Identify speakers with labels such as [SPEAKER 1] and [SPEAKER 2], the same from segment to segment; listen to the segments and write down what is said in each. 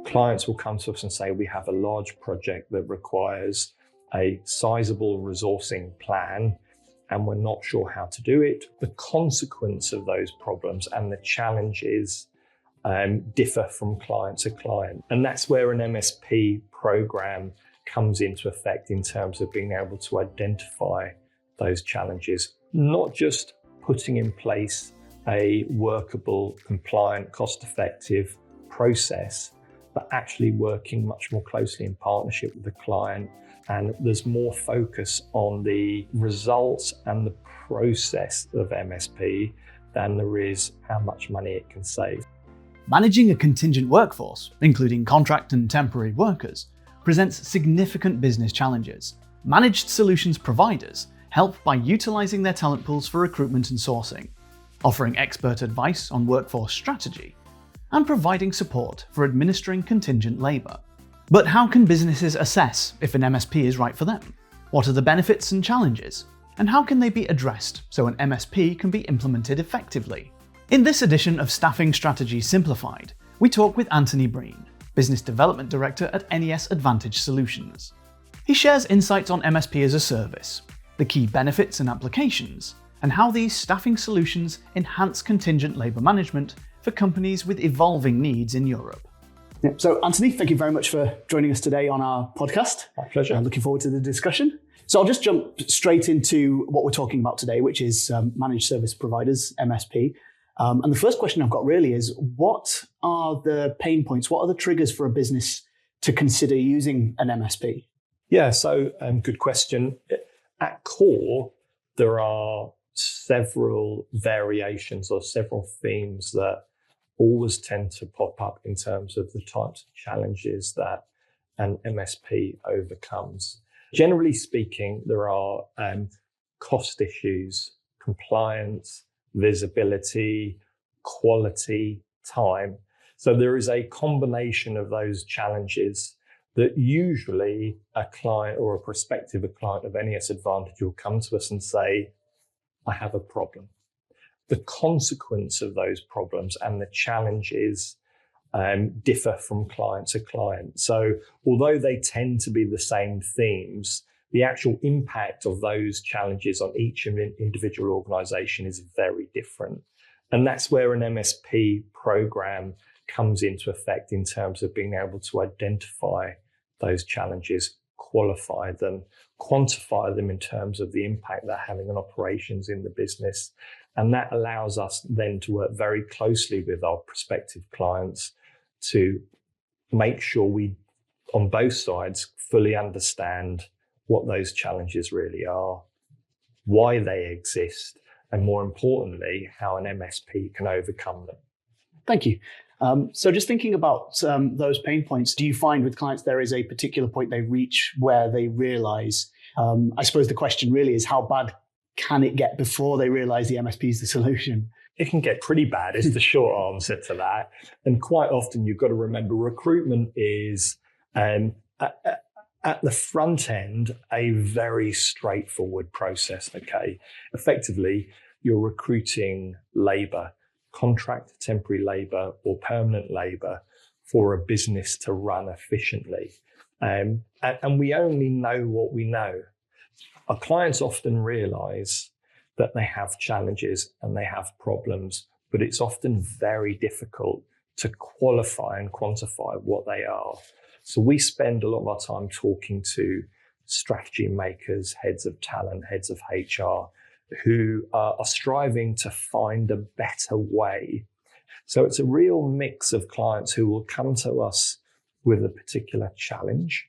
[SPEAKER 1] Clients will come to us and say, we have a large project that requires a sizable resourcing plan and we're not sure how to do it. The consequence of those problems and the challenges differ from client to client. And that's where an MSP program comes into effect in terms of being able to identify those challenges, not just putting in place a workable, compliant, cost-effective process, but actually working much more closely in partnership with the client. And there's more focus on the results and the process of MSP than there is how much money it can save.
[SPEAKER 2] Managing a contingent workforce, including contract and temporary workers, presents significant business challenges. Managed solutions providers help by utilizing their talent pools for recruitment and sourcing, offering expert advice on workforce strategy, and providing support for administering contingent labor. But how can businesses assess if an MSP is right for them? What are the benefits and challenges? And how can they be addressed so an MSP can be implemented effectively? In this edition of Staffing Strategies Simplified, we talk with Anthony Breen, Business Development Director at NES Advantage Solutions. He shares insights on MSP as a service, the key benefits and applications, and how these staffing solutions enhance contingent labour management for companies with evolving needs in Europe.
[SPEAKER 3] Yeah, so Anthony, thank you very much for joining us today on our podcast.
[SPEAKER 1] My pleasure.
[SPEAKER 3] Looking forward to the discussion. So I'll just jump straight into what we're talking about today, which is managed service providers, MSP. And the first question I've got really is, what are the pain points? What are the triggers for a business to consider using an MSP?
[SPEAKER 1] Yeah, so good question. At core, there are several variations or several themes that always tend to pop up in terms of the types of challenges that an MSP overcomes. Generally speaking, there are cost issues, compliance, visibility, quality, time. So there is a combination of those challenges that usually a client or a prospective client of NES Advantage will come to us and say, I have a problem. The consequence of those problems and the challenges differ from client to client. So although they tend to be the same themes, the actual impact of those challenges on each individual organization is very different. And that's where an MSP program comes into effect in terms of being able to identify those challenges, qualify them, quantify them in terms of the impact they're having on operations in the business. And that allows us then to work very closely with our prospective clients to make sure we, on both sides, fully understand what those challenges really are, why they exist, and more importantly, how an MSP can overcome them.
[SPEAKER 3] Thank you. So just thinking about those pain points, do you find with clients there is a particular point they reach where they realize, I suppose the question really is, how bad can it get before they realize the MSP is the solution?
[SPEAKER 1] It can get pretty bad is the short answer to that. And quite often you've got to remember recruitment is at the front end, a very straightforward process, okay? Effectively, you're recruiting labour, contract, temporary labour or permanent labour for a business to run efficiently. And we only know what we know. Our clients often realise that they have challenges and they have problems, but it's often very difficult to qualify and quantify what they are. So we spend a lot of our time talking to strategy makers, heads of talent, heads of HR, who are striving to find a better way. So it's a real mix of clients who will come to us with a particular challenge,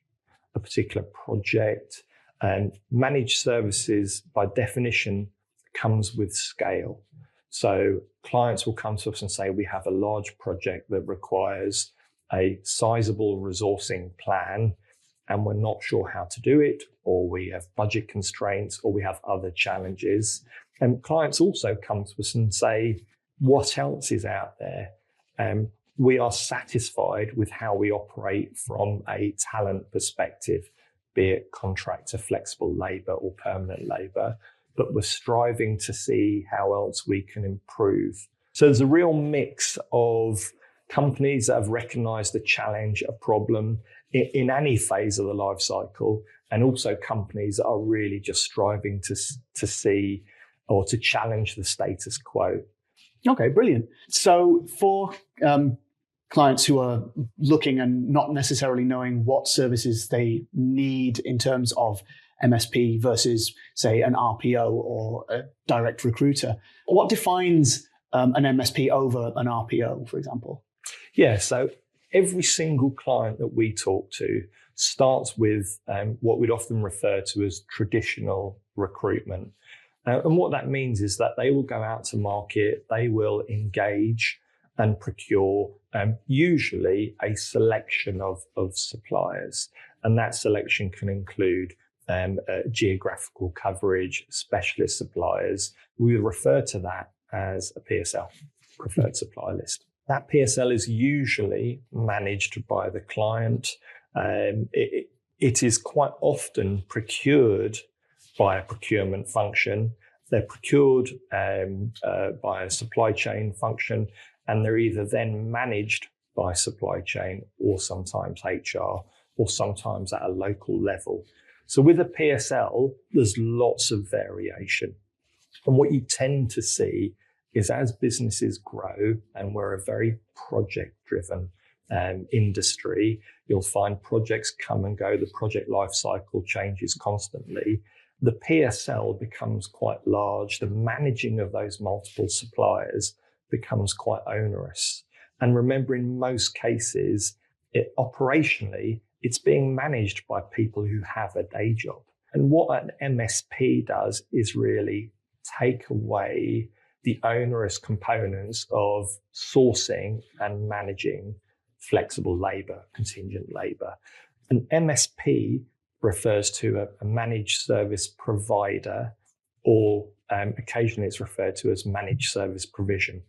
[SPEAKER 1] a particular project, and managed services by definition comes with scale. So clients will come to us and say, we have a large project that requires a sizable resourcing plan and we're not sure how to do it, or we have budget constraints, or we have other challenges. And clients also come to us and say, what else is out there? We are satisfied with how we operate from a talent perspective, be it contractor, flexible labour or permanent labour, but we're striving to see how else we can improve. So there's a real mix of companies that have recognized a challenge, a problem in any phase of the life cycle, and also companies that are really just striving to see or to challenge the status quo.
[SPEAKER 3] Okay, brilliant. So for clients who are looking and not necessarily knowing what services they need in terms of MSP versus, say, an RPO or a direct recruiter, what defines an MSP over an RPO, for example?
[SPEAKER 1] Yeah, so every single client that we talk to starts with what we'd often refer to as traditional recruitment. And what that means is that they will go out to market, they will engage and procure usually a selection of suppliers. And that selection can include geographical coverage, specialist suppliers. We refer to that as a PSL, preferred supplier list. That PSL is usually managed by the client. It is quite often procured by a procurement function. They're procured by a supply chain function, and they're either then managed by supply chain or sometimes HR or sometimes at a local level. So with a PSL, there's lots of variation. And what you tend to see is as businesses grow, and we're a very project-driven industry, you'll find projects come and go. The project life cycle changes constantly. The PSL becomes quite large. The managing of those multiple suppliers becomes quite onerous. And remember, in most cases, operationally, it's being managed by people who have a day job. And what an MSP does is really take away the onerous components of sourcing and managing flexible labor, contingent labor. An MSP refers to a managed service provider, or occasionally it's referred to as managed service provision.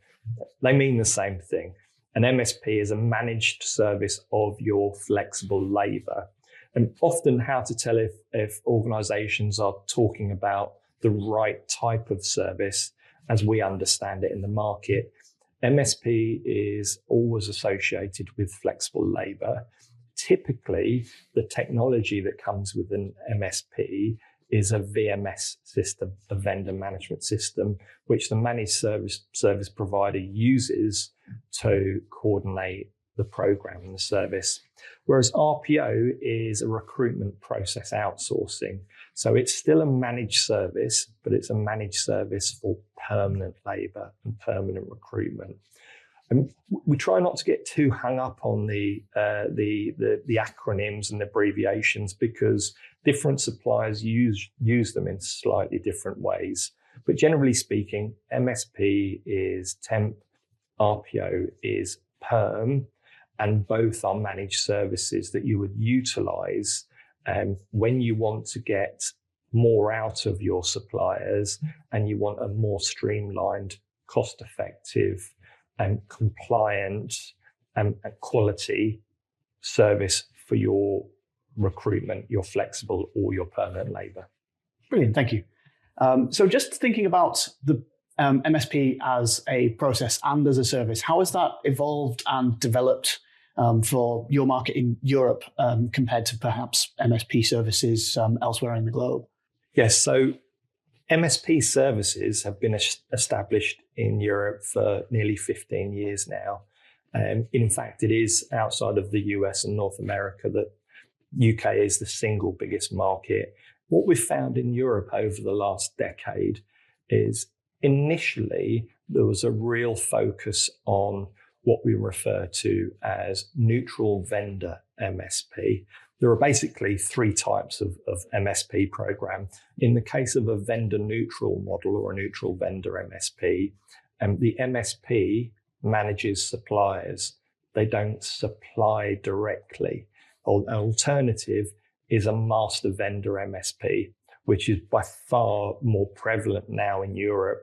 [SPEAKER 1] They mean the same thing. An MSP is a managed service of your flexible labor. And often how to tell if organizations are talking about the right type of service as we understand it in the market. MSP is always associated with flexible labor. Typically, the technology that comes with an MSP is a VMS system, a vendor management system, which the managed service provider uses to coordinate the program and the service. Whereas RPO is a recruitment process outsourcing. So it's still a managed service, but it's a managed service for permanent labor and permanent recruitment. And we try not to get too hung up on the acronyms and abbreviations, because different suppliers use them in slightly different ways. But generally speaking, MSP is temp, RPO is perm, and both are managed services that you would utilize when you want to get more out of your suppliers and you want a more streamlined, cost-effective and compliant and quality service for your recruitment, your flexible or your permanent labor.
[SPEAKER 3] Brilliant, thank you. So just thinking about the MSP as a process and as a service, how has that evolved and developed for your market in Europe compared to perhaps MSP services elsewhere in the globe?
[SPEAKER 1] Yes, so MSP services have been established in Europe for nearly 15 years now. In fact, it is outside of the US and North America that UK is the single biggest market. What we've found in Europe over the last decade is initially there was a real focus on what we refer to as neutral vendor MSP. There are basically three types of MSP program. In the case of a vendor neutral model or a neutral vendor MSP, the MSP manages suppliers. They don't supply directly. An alternative is a master vendor MSP, which is by far more prevalent now in Europe,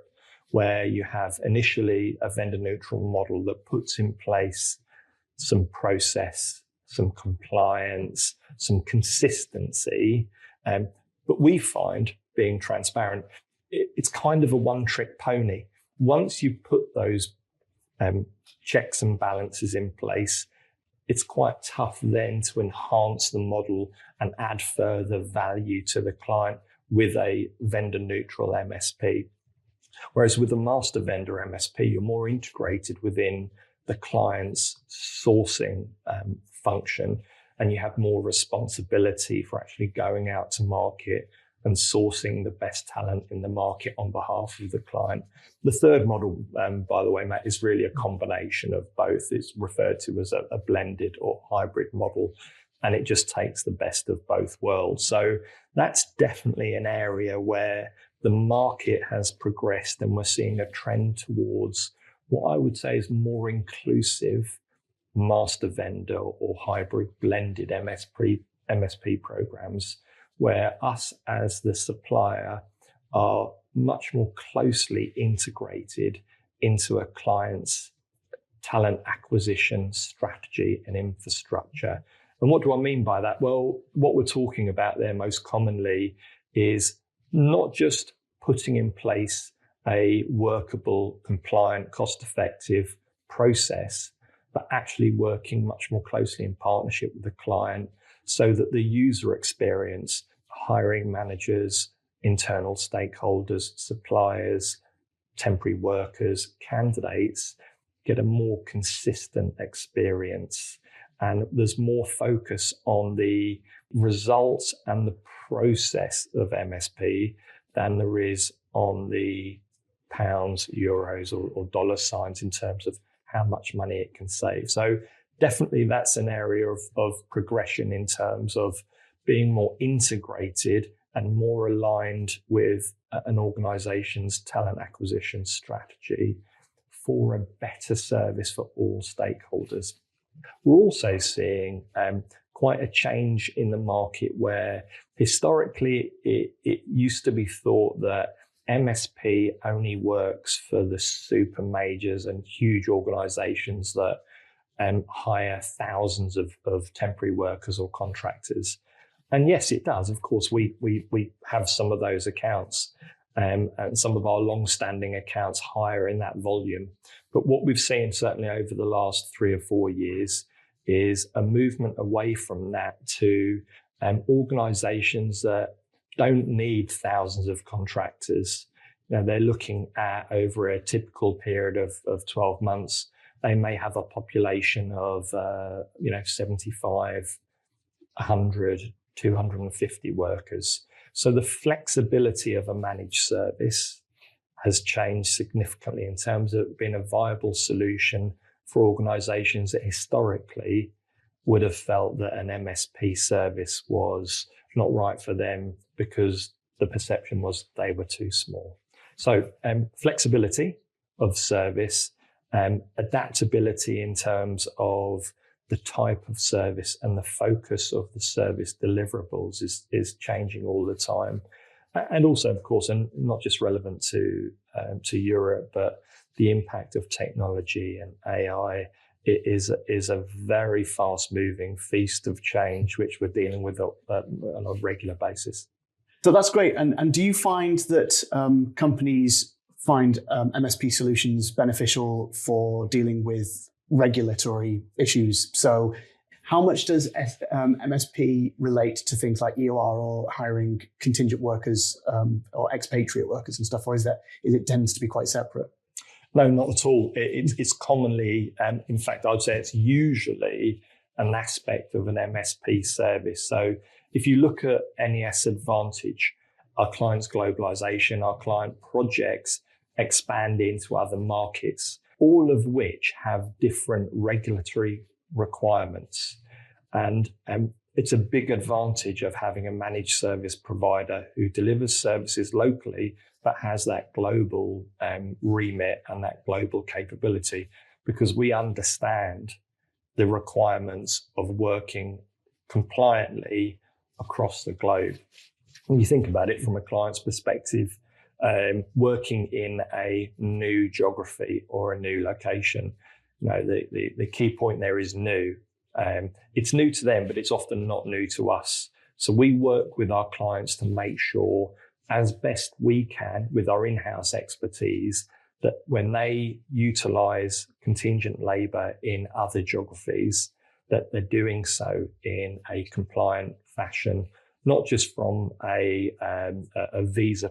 [SPEAKER 1] where you have initially a vendor neutral model that puts in place some process, some compliance, some consistency. But we find, being transparent, it's kind of a one-trick pony. Once you put those checks and balances in place, it's quite tough then to enhance the model and add further value to the client with a vendor neutral MSP. Whereas with a master vendor MSP, you're more integrated within the client's sourcing function, and you have more responsibility for actually going out to market and sourcing the best talent in the market on behalf of the client. The third model, by the way, Matt, is really a combination of both. It's referred to as a blended or hybrid model, and it just takes the best of both worlds. So that's definitely an area where the market has progressed, and we're seeing a trend towards what I would say is more inclusive master vendor or hybrid blended MSP programs, where us as the supplier are much more closely integrated into a client's talent acquisition strategy and infrastructure. And what do I mean by that? Well, what we're talking about there most commonly is not just putting in place a workable, compliant, cost-effective process, but actually working much more closely in partnership with the client so that the user experience, hiring managers, internal stakeholders, suppliers, temporary workers, candidates, get a more consistent experience. And there's more focus on the results and the process of MSP than there is on the pounds, euros, or dollar signs in terms of how much money it can save. So definitely that's an area of progression in terms of being more integrated and more aligned with an organization's talent acquisition strategy for a better service for all stakeholders. We're also seeing quite a change in the market where historically it used to be thought that MSP only works for the super majors and huge organizations that hire thousands of temporary workers or contractors. And yes, it does. Of course, we have some of those accounts, and some of our long-standing accounts hire in that volume. But what we've seen certainly over the last 3 or 4 years is a movement away from that to organizations that don't need thousands of contractors. You know, they're looking at over a typical period of 12 months, they may have a population of 75, 100, 250 workers. So the flexibility of a managed service has changed significantly in terms of being a viable solution for organizations that historically would have felt that an MSP service was not right for them because the perception was they were too small. So flexibility of service, adaptability in terms of the type of service and the focus of the service deliverables is changing all the time. And also, of course, and not just relevant to Europe, but the impact of technology and AI is a very fast-moving feast of change, which we're dealing with on a regular basis.
[SPEAKER 3] So that's great. And do you find that companies find MSP solutions beneficial for dealing with regulatory issues? So how much does MSP relate to things like EOR or hiring contingent workers or expatriate workers and stuff, or is it tends to be quite separate?
[SPEAKER 1] No, not at all. It's commonly, in fact, I'd say it's usually an aspect of an MSP service. So if you look at NES Advantage, our clients' globalization, our client projects expand into other markets, all of which have different regulatory requirements. And it's a big advantage of having a managed service provider who delivers services locally, but has that global remit and that global capability, because we understand the requirements of working compliantly across the globe. When you think about it from a client's perspective, working in a new geography or a new location, the key point there is new. It's new to them, but it's often not new to us. So we work with our clients to make sure, as best we can with our in-house expertise, that when they utilize contingent labor in other geographies, that they're doing so in a compliant fashion, not just from a visa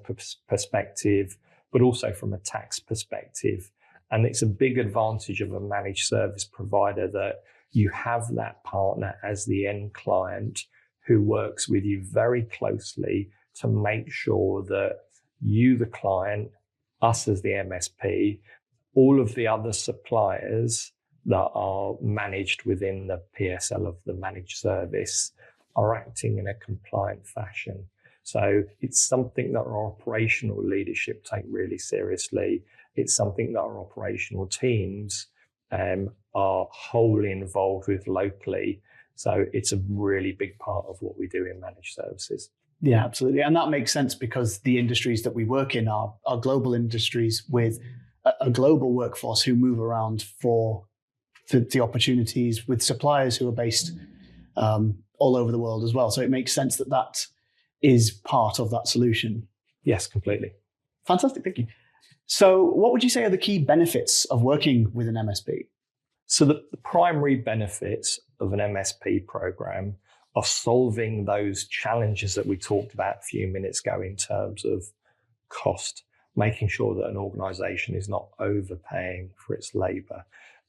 [SPEAKER 1] perspective, but also from a tax perspective. And it's a big advantage of a managed service provider that you have that partner as the end client who works with you very closely to make sure that you, the client, us as the MSP, all of the other suppliers that are managed within the PSL of the managed service are acting in a compliant fashion. So it's something that our operational leadership take really seriously. It's something that our operational teams are wholly involved with locally. So it's a really big part of what we do in managed services.
[SPEAKER 3] Yeah, absolutely. And that makes sense because the industries that we work in are global industries with a global workforce who move around for the opportunities with suppliers who are based all over the world as well. So it makes sense that that is part of that solution.
[SPEAKER 1] Yes, completely.
[SPEAKER 3] Fantastic. Thank you. So what would you say are the key benefits of working with an MSP?
[SPEAKER 1] So the primary benefits of an MSP program are solving those challenges that we talked about a few minutes ago in terms of cost, making sure that an organization is not overpaying for its labor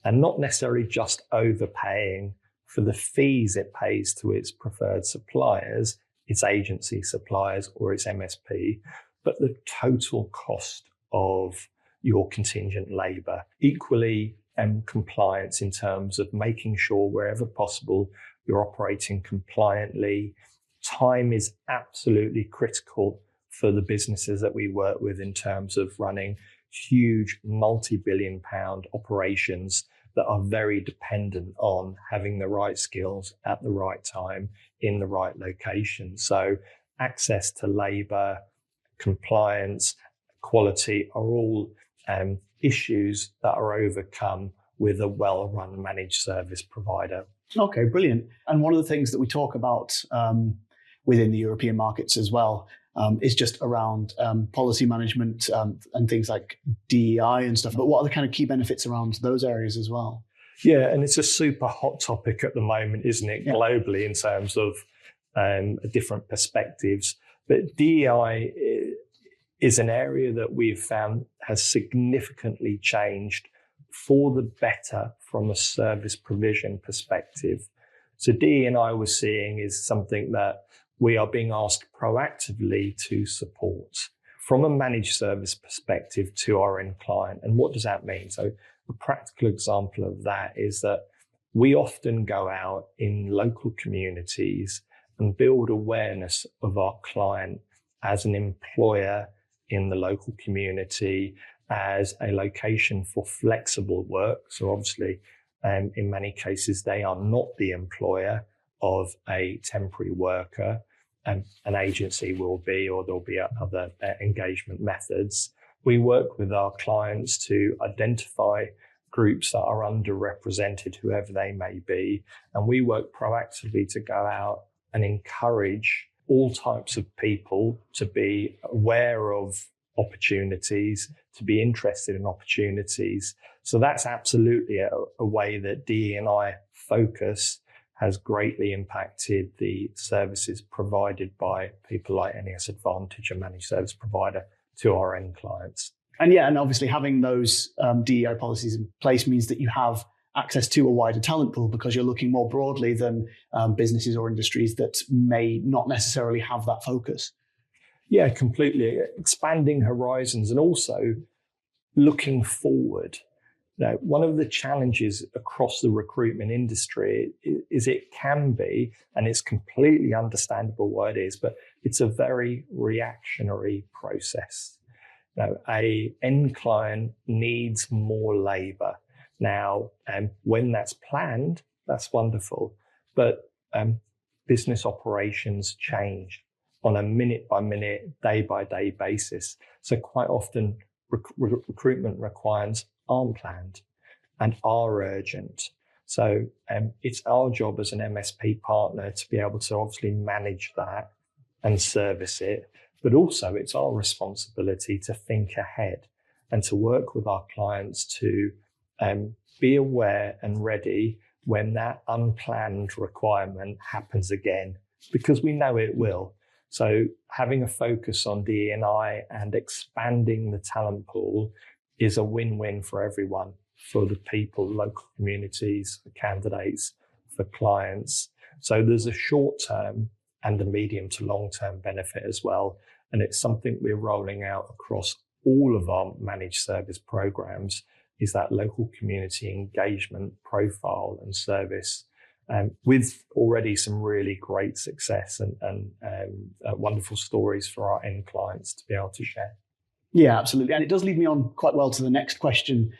[SPEAKER 1] and not necessarily just overpaying for the fees it pays to its preferred suppliers, its agency suppliers or its MSP, but the total cost of your contingent labor. Equally, compliance in terms of making sure wherever possible you're operating compliantly. Time is absolutely critical for the businesses that we work with in terms of running huge multi-billion pound operations that are very dependent on having the right skills at the right time in the right location. So access to labor, compliance, quality are all issues that are overcome with a well-run managed service provider.
[SPEAKER 3] Okay, brilliant. And one of the things that we talk about within the European markets as well is just around policy management and things like DEI and stuff. But what are the kind of key benefits around those areas as well?
[SPEAKER 1] Yeah, and it's a super hot topic at the moment, isn't it,
[SPEAKER 3] Yeah.
[SPEAKER 1] globally in terms of different perspectives. But DEI is an area that we've found has significantly changed for the better from a service provision perspective. So DE&I we're seeing is something that we are being asked proactively to support from a managed service perspective to our end client. And what does that mean? So a practical example of that is that we often go out in local communities and build awareness of our client as an employer in the local community, as a location for flexible work. So obviously, in many cases, they are not the employer of a temporary worker. An agency will be, or there'll be other engagement methods. We work with our clients to identify groups that are underrepresented, whoever they may be. And we work proactively to go out and encourage all types of people to be aware of opportunities, to be interested in opportunities. So that's absolutely a way that DE&I focus has greatly impacted the services provided by people like NES Advantage, a managed service provider, to our end clients.
[SPEAKER 3] And yeah, and obviously having those DEI policies in place means that you have access to a wider talent pool because you're looking more broadly than businesses or industries that may not necessarily have that focus.
[SPEAKER 1] Yeah, completely. Expanding horizons and also looking forward. Now, one of the challenges across the recruitment industry is it can be, and it's completely understandable why it is, but it's a very reactionary process. Now, a end client needs more labor. Now, when that's planned, that's wonderful, but business operations change on a minute-by-minute, day-by-day basis. So quite often, recruitment requirements aren't planned and are urgent. So it's our job as an MSP partner to be able to obviously manage that and service it, but also it's our responsibility to think ahead and to work with our clients to be aware and ready when that unplanned requirement happens again, because we know it will. So having a focus on DE&I and expanding the talent pool is a win-win for everyone, for the people, local communities, for candidates, for clients. So there's a short-term and a medium to long-term benefit as well. And it's something we're rolling out across all of our managed service programs, is that local community engagement profile and service, with already some really great success and wonderful stories for our end clients to be able to share.
[SPEAKER 3] Yeah, absolutely. And it does lead me on quite well to the next question,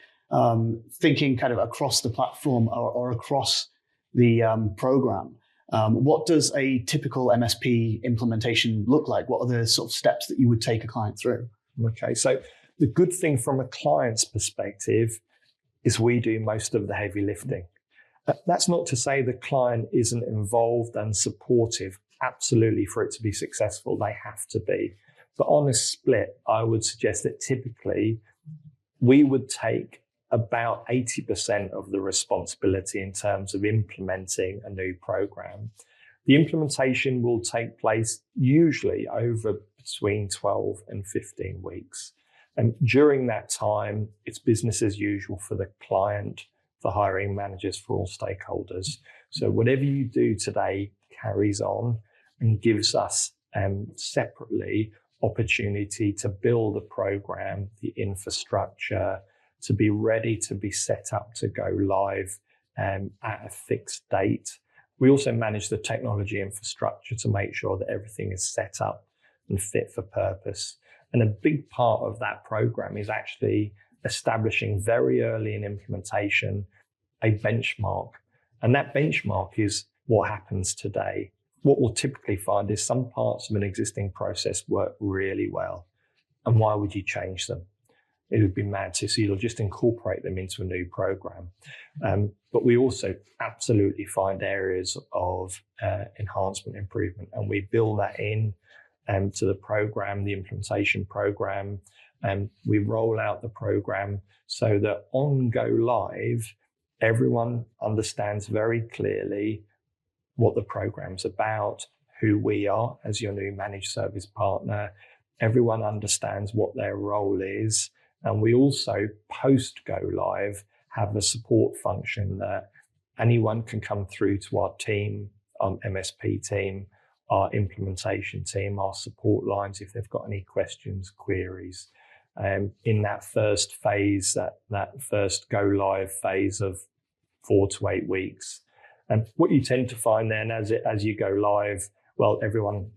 [SPEAKER 3] thinking kind of across the platform or across the program. What does a typical MSP implementation look like? What are the sort of steps that you would take a client through?
[SPEAKER 1] Okay, so the good thing from a client's perspective is we do most of the heavy lifting. That's not to say the client isn't involved and supportive. Absolutely, for it to be successful, they have to be. But on a split, I would suggest that typically we would take about 80% of the responsibility in terms of implementing a new program. The implementation will take place usually over between 12 and 15 weeks. And during that time, it's business as usual for the client, for hiring managers, for all stakeholders. So whatever you do today carries on and gives us separately opportunity to build a program, the infrastructure, to be ready to be set up to go live at a fixed date. We also manage the technology infrastructure to make sure that everything is set up and fit for purpose. And a big part of that program is actually establishing very early in implementation a benchmark. And that benchmark is what happens today. What we'll typically find is some parts of an existing process work really well. And why would you change them? It would be mad to. So you'll just incorporate them into a new program. But we also absolutely find areas of enhancement, improvement, and we build that in to the program, the implementation program. We roll out the program so that on go live, everyone understands very clearly what the program's about, who we are as your new managed service partner. Everyone understands what their role is. And we also, post go live, have a support function that anyone can come through to our team, our MSP team, our implementation team, our support lines if they've got any questions, queries. In that first phase, that first go live phase of 4 to 8 weeks. And what you tend to find then as you go live, well, everyone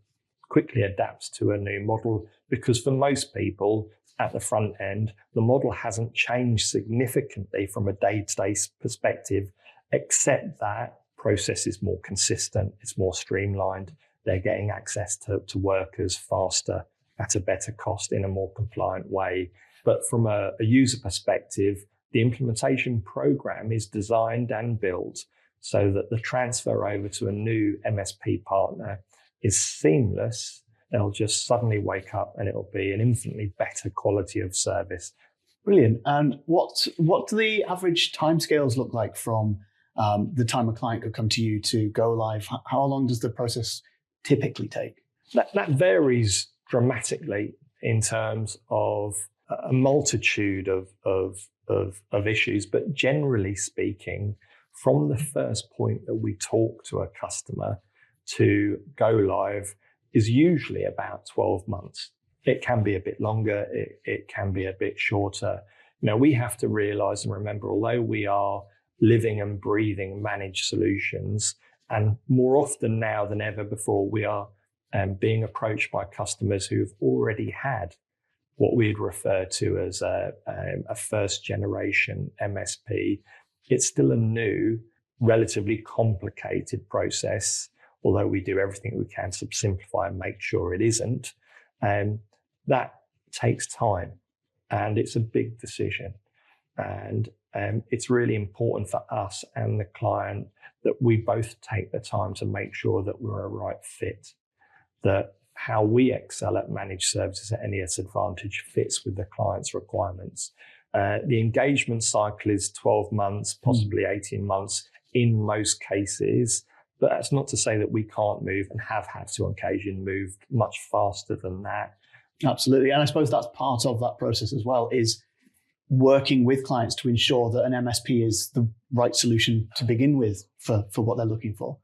[SPEAKER 1] quickly adapts to a new model, because for most people at the front end, the model hasn't changed significantly from a day-to-day perspective, except that process is more consistent, it's more streamlined. They're getting access to workers faster at a better cost in a more compliant way. But from a user perspective, the implementation program is designed and built so that the transfer over to a new MSP partner is seamless. They'll just suddenly wake up and it'll be an infinitely better quality of service.
[SPEAKER 3] Brilliant. And what do the average timescales look like from the time a client could come to you to go live? How long does the process typically take?
[SPEAKER 1] That varies dramatically in terms of a multitude of issues, but generally speaking, from the first point that we talk to a customer to go live is usually about 12 months. It can be a bit longer, it can be a bit shorter. We have to realize and remember, although we are living and breathing managed solutions, and more often now than ever before, we are being approached by customers who've already had what we'd refer to as a first generation MSP. It's still a new, relatively complicated process, although we do everything we can to simplify and make sure it isn't. That takes time, and it's a big decision. And it's really important for us and the client that we both take the time to make sure that we're a right fit, that how we excel at managed services at NES Advantage fits with the client's requirements. The engagement cycle is 12 months, possibly 18 months in most cases, but that's not to say that we can't move, and have had to on occasion move much faster than that.
[SPEAKER 3] Absolutely. And I suppose that's part of that process as well, is working with clients to ensure that an MSP is the right solution to begin with for what they're looking for.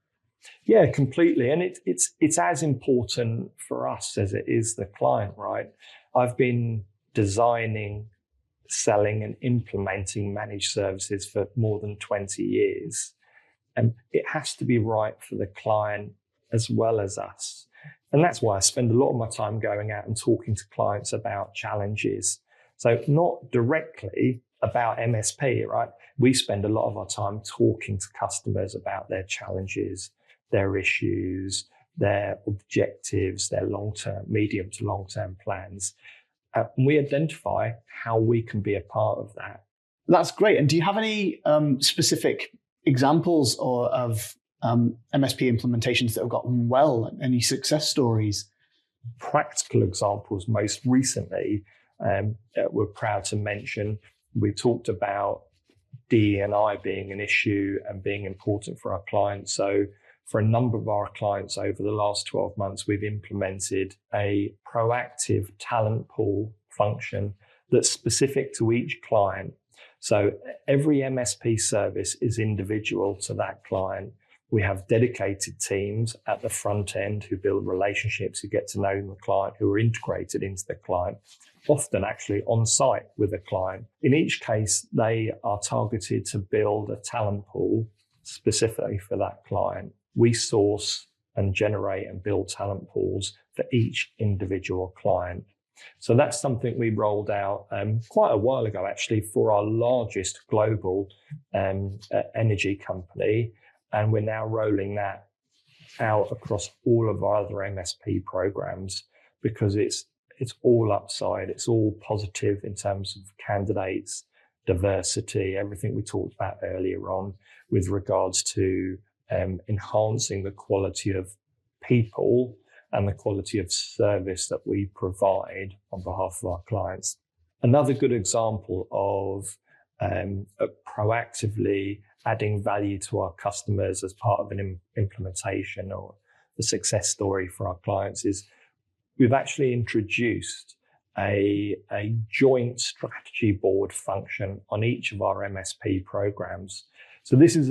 [SPEAKER 1] Yeah, completely. And it's as important for us as it is the client, right? I've been designing, selling and implementing managed services for more than 20 years. And it has to be right for the client as well as us. And that's why I spend a lot of my time going out and talking to clients about challenges. So not directly about MSP, right? We spend a lot of our time talking to customers about their challenges, their issues, their objectives, their long-term, medium to long-term plans. We identify how we can be a part of that.
[SPEAKER 3] That's great. And do you have any specific examples of MSP implementations that have gotten well? Any success stories?
[SPEAKER 1] Practical examples. Most recently, we're proud to mention, we talked about DE&I being an issue and being important for our clients. So for a number of our clients over the last 12 months, we've implemented a proactive talent pool function that's specific to each client. So every MSP service is individual to that client. We have dedicated teams at the front end who build relationships, who get to know the client, who are integrated into the client, often actually on site with the client. In each case, they are targeted to build a talent pool specifically for that client. We source and generate and build talent pools for each individual client. So that's something we rolled out quite a while ago, actually, for our largest global energy company. And we're now rolling that out across all of our other MSP programs, because it's all upside. It's all positive in terms of candidates, diversity, everything we talked about earlier on with regards to enhancing the quality of people and the quality of service that we provide on behalf of our clients. Another good example of proactively adding value to our customers as part of an implementation or the success story for our clients is we've actually introduced a joint strategy board function on each of our MSP programs. So this is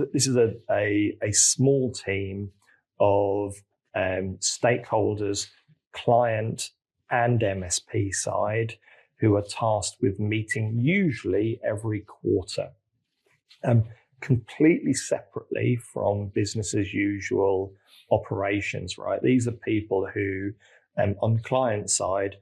[SPEAKER 1] a small team of stakeholders, client and MSP side, who are tasked with meeting usually every quarter, completely separately from business as usual operations, right? These are people who, on client side,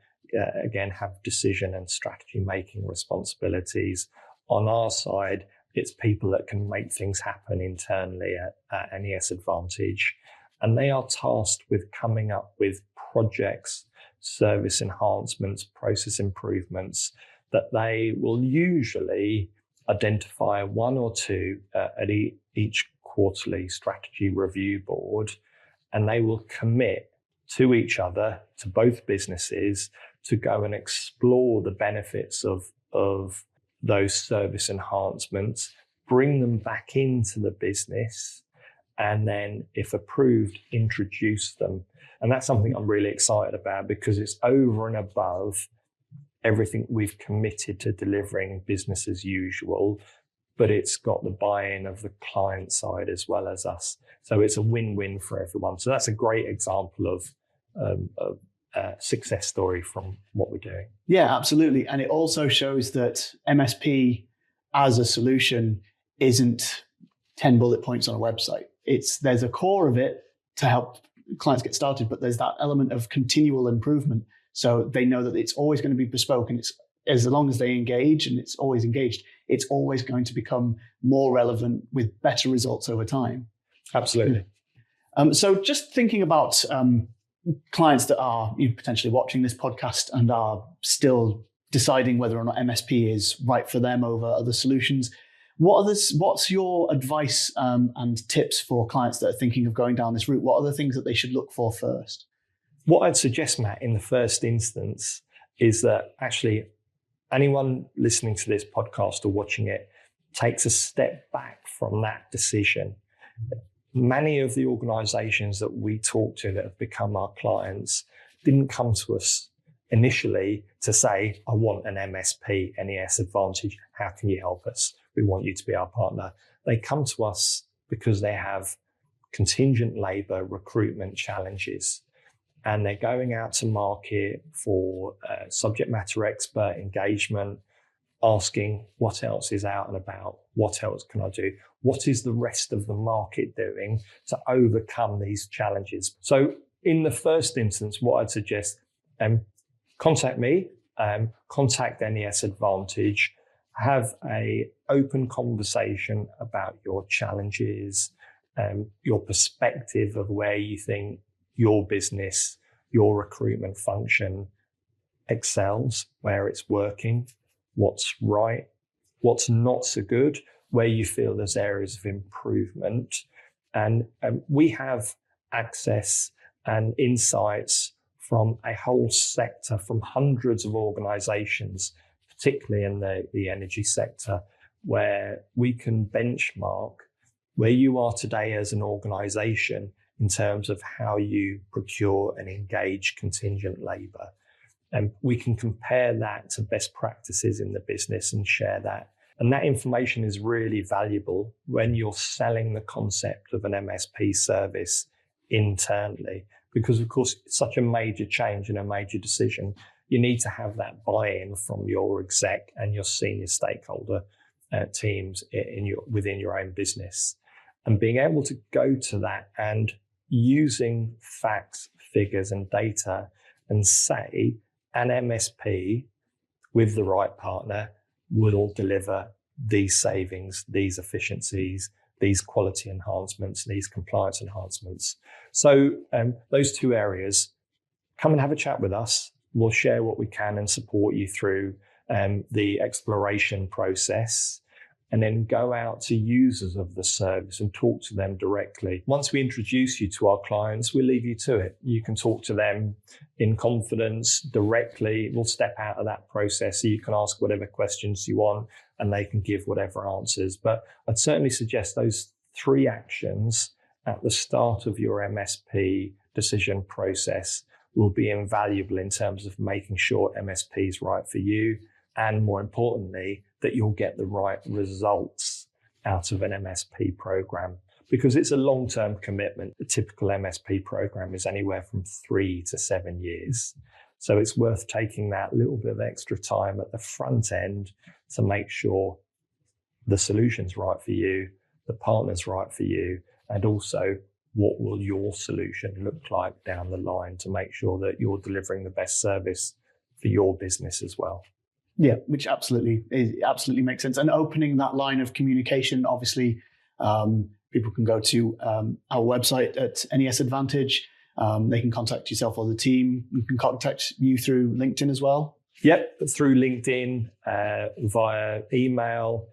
[SPEAKER 1] again, have decision and strategy making responsibilities. On our side, it's people that can make things happen internally at NES Advantage. And they are tasked with coming up with projects, service enhancements, process improvements that they will usually identify one or two at each quarterly strategy review board. And they will commit to each other, to both businesses, to go and explore the benefits of those service enhancements, bring them back into the business, and then, if approved, introduce them. And that's something I'm really excited about, because it's over and above everything we've committed to delivering business as usual, but it's got the buy-in of the client side as well as us. So it's a win-win for everyone. So that's a great example of a success story from what we're doing.
[SPEAKER 3] Yeah, absolutely. And it also shows that MSP as a solution isn't 10 bullet points on a website. There's a core of it to help clients get started, but there's that element of continual improvement. So they know that it's always going to be bespoke, and it's, as long as they engage and it's always engaged, it's always going to become more relevant with better results over time.
[SPEAKER 1] Absolutely.
[SPEAKER 3] So just thinking about clients that are potentially watching this podcast and are still deciding whether or not MSP is right for them over other solutions, what's your advice and tips for clients that are thinking of going down this route? What are the things that they should look for first?
[SPEAKER 1] What I'd suggest, Matt, in the first instance is that actually anyone listening to this podcast or watching it takes a step back from that decision. Many of the organizations that we talk to that have become our clients didn't come to us initially to say, I want an MSP, NES Advantage. How can you help us? We want you to be our partner. They come to us because they have contingent labor recruitment challenges, and they're going out to market for subject matter expert engagement, asking what else is out and about, what else can I do, what is the rest of the market doing to overcome these challenges. So in the first instance, what I'd suggest, contact me, contact NES Advantage, have a open conversation about your challenges, your perspective of where you think your business, your recruitment function excels, where it's working, what's right, what's not so good, where you feel there's areas of improvement. And we have access and insights from a whole sector, from hundreds of organizations, particularly in the energy sector, where we can benchmark where you are today as an organization in terms of how you procure and engage contingent labor. And we can compare that to best practices in the business and share that. And that information is really valuable when you're selling the concept of an MSP service internally, because of course it's such a major change and a major decision. You need to have that buy-in from your exec and your senior stakeholder teams within your own business. And being able to go to that and using facts, figures and data and say an MSP with the right partner will deliver these savings, these efficiencies, these quality enhancements, these compliance enhancements. So those two areas, come and have a chat with us. We'll share what we can and support you through the exploration process, and then go out to users of the service and talk to them directly. Once we introduce you to our clients, we'll leave you to it. You can talk to them in confidence directly. We'll step out of that process so you can ask whatever questions you want and they can give whatever answers. But I'd certainly suggest those 3 actions at the start of your MSP decision process will be invaluable in terms of making sure MSP is right for you, and more importantly, that you'll get the right results out of an MSP program, because it's a long-term commitment. The typical MSP program is anywhere from 3 to 7 years. So it's worth taking that little bit of extra time at the front end to make sure the solution's right for you, the partner's right for you, and also what will your solution look like down the line to make sure that you're delivering the best service for your business as well.
[SPEAKER 3] Yeah, which absolutely makes sense. And opening that line of communication, obviously, people can go to our website at NES Advantage. They can contact yourself or the team. You can contact you through LinkedIn as well.
[SPEAKER 1] Yep, through LinkedIn, via email.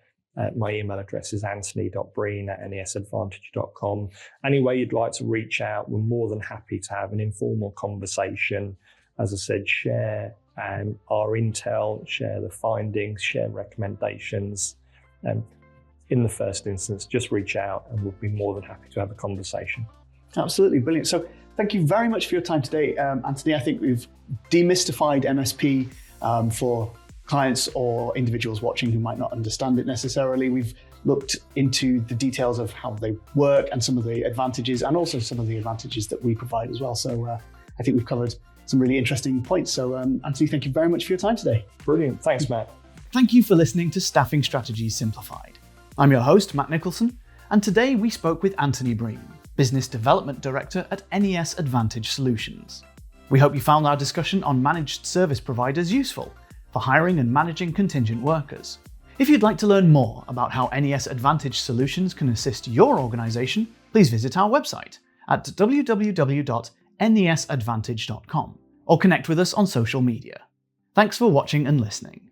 [SPEAKER 1] My email address is anthony.breen@nesadvantage.com. Any way you'd like to reach out, we're more than happy to have an informal conversation. As I said, share our intel, share the findings, share recommendations. In the first instance, just reach out and we'll be more than happy to have a conversation.
[SPEAKER 3] Absolutely, brilliant. So thank you very much for your time today, Anthony. I think we've demystified MSP for clients or individuals watching who might not understand it necessarily. We've looked into the details of how they work and some of the advantages, and also some of the advantages that we provide as well. So I think we've covered some really interesting points. So Anthony, thank you very much for your time today.
[SPEAKER 1] Brilliant. Thanks, Matt.
[SPEAKER 2] Thank you for listening to Staffing Strategies Simplified. I'm your host, Matt Nicholson, and today we spoke with Anthony Breen, Business Development Director at NES Advantage Solutions. We hope you found our discussion on managed service providers useful for hiring and managing contingent workers. If you'd like to learn more about how NES Advantage Solutions can assist your organization, please visit our website at www.nesadvantage.com or connect with us on social media. Thanks for watching and listening.